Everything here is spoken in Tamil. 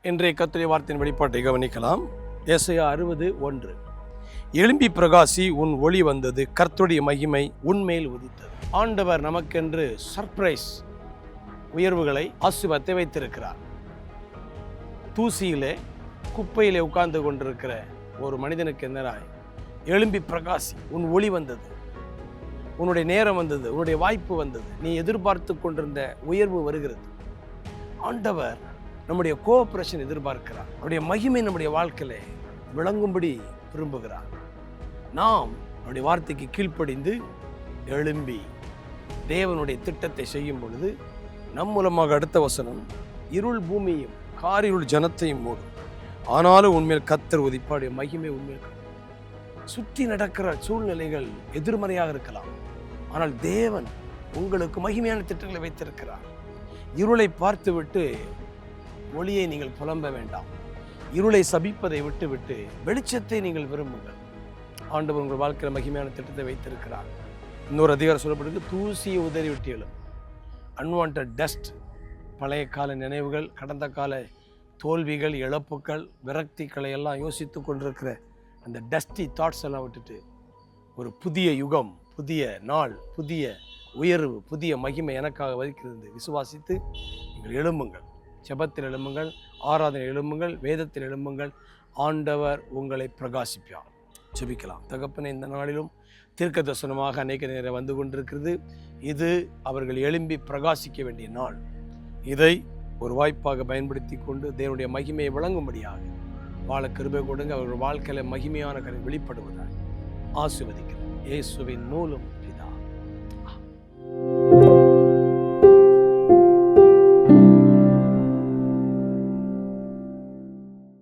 இன்றைய கர்த்தருடைய வார்த்தையின் வெளிப்பாட்டை கவனிக்கலாம். ஏசாயா 60:1. எழும்பி பிரகாசி, உன் ஒளி வந்தது, கர்த்தருடைய மகிமை உன்மேல் உதித்தது. ஆண்டவர் நமக்கென்று சர்ப்ரைஸ் உயர்வுகளை, ஆசீர்வாதத்தை வைத்திருக்கிறார். தூசியிலே, குப்பையிலே உட்கார்ந்து கொண்டிருக்கிற ஒரு மனிதனுக்கு எதிராய் எழும்பி பிரகாசி, உன் ஒளி வந்தது, உன்னுடைய நேரம் வந்தது, உன்னுடைய வாய்ப்பு வந்தது, நீ எதிர்பார்த்து கொண்டிருந்த உயர்வு வருகிறது. ஆண்டவர் நம்முடைய கோஆபரேஷன் எதிர்பார்க்கிறார். அவருடைய மகிமை நம்முடைய வாழ்க்கையில விளங்கும்படி விரும்புகிறார். நாம் அவருடைய வார்த்தைக்கு கீழ்ப்படிந்து எழும்பி தேவனுடைய திட்டத்தை செய்யும் பொழுது நம் மூலமாக அடுத்த வசனம், இருள் பூமியும் காரிருள் ஜனத்தையும் மூடும், ஆனாலும் உண்மையில் கர்த்தர் உதிப்பாடைய மகிமை உண்மையில். சுற்றி நடக்கிற சூழ்நிலைகள் எதிர்மறையாக இருக்கலாம், ஆனால் தேவன் உங்களுக்கு மகிமையான திட்டங்களை வைத்திருக்கிறார். இருளை பார்த்துவிட்டு ஒளியை நீங்கள் புலம்ப வேண்டாம். இருளை சபிப்பதை விட்டு வெளிச்சத்தை நீங்கள் விரும்புங்கள். ஆண்டவர் உங்கள் வாழ்க்கையில் மகிமையான திட்டத்தை வைத்திருக்கிறார். இன்னொரு அதிகாரம் சொல்லப்படுது, தூசியை உதறி விட்டு எழும். அன்வான்ட் டஸ்ட், பழைய கால நினைவுகள், கடந்த கால தோல்விகள், இழப்புகள், விரக்திகளை எல்லாம் யோசித்து கொண்டிருக்கிற அந்த டஸ்டி தாட்ஸ் எல்லாம் விட்டுட்டு ஒரு புதிய யுகம், புதிய நாள், புதிய உயர்வு, புதிய மகிமை எனக்காக வகிக்கிறது விசுவாசித்து நீங்கள் எழும்புங்கள். ஜெபத்தில் எழும்புங்கள், ஆராதனை எழும்புங்கள், வேதத்தில் எழும்புங்கள். ஆண்டவர் உங்களை பிரகாசிப்பார். ஜெபிக்கலாம். தகப்பனே, இந்த நாளிலும் தீர்க்க தரிசனமாக அநேக நேரம் வந்து கொண்டிருக்கிறது. இது அவர்கள் எழும்பி பிரகாசிக்க வேண்டிய நாள். இதை ஒரு வாய்ப்பாக பயன்படுத்தி கொண்டு தேவனுடைய மகிமையை வழங்கும்படியாக வாழ கிருபை கொடுங்க. அவர்கள் வாழ்க்கையில மகிமையான வெளிப்படுவதாக ஆசீர்வதிக்கிறேன். இயேசுவின் மூலம்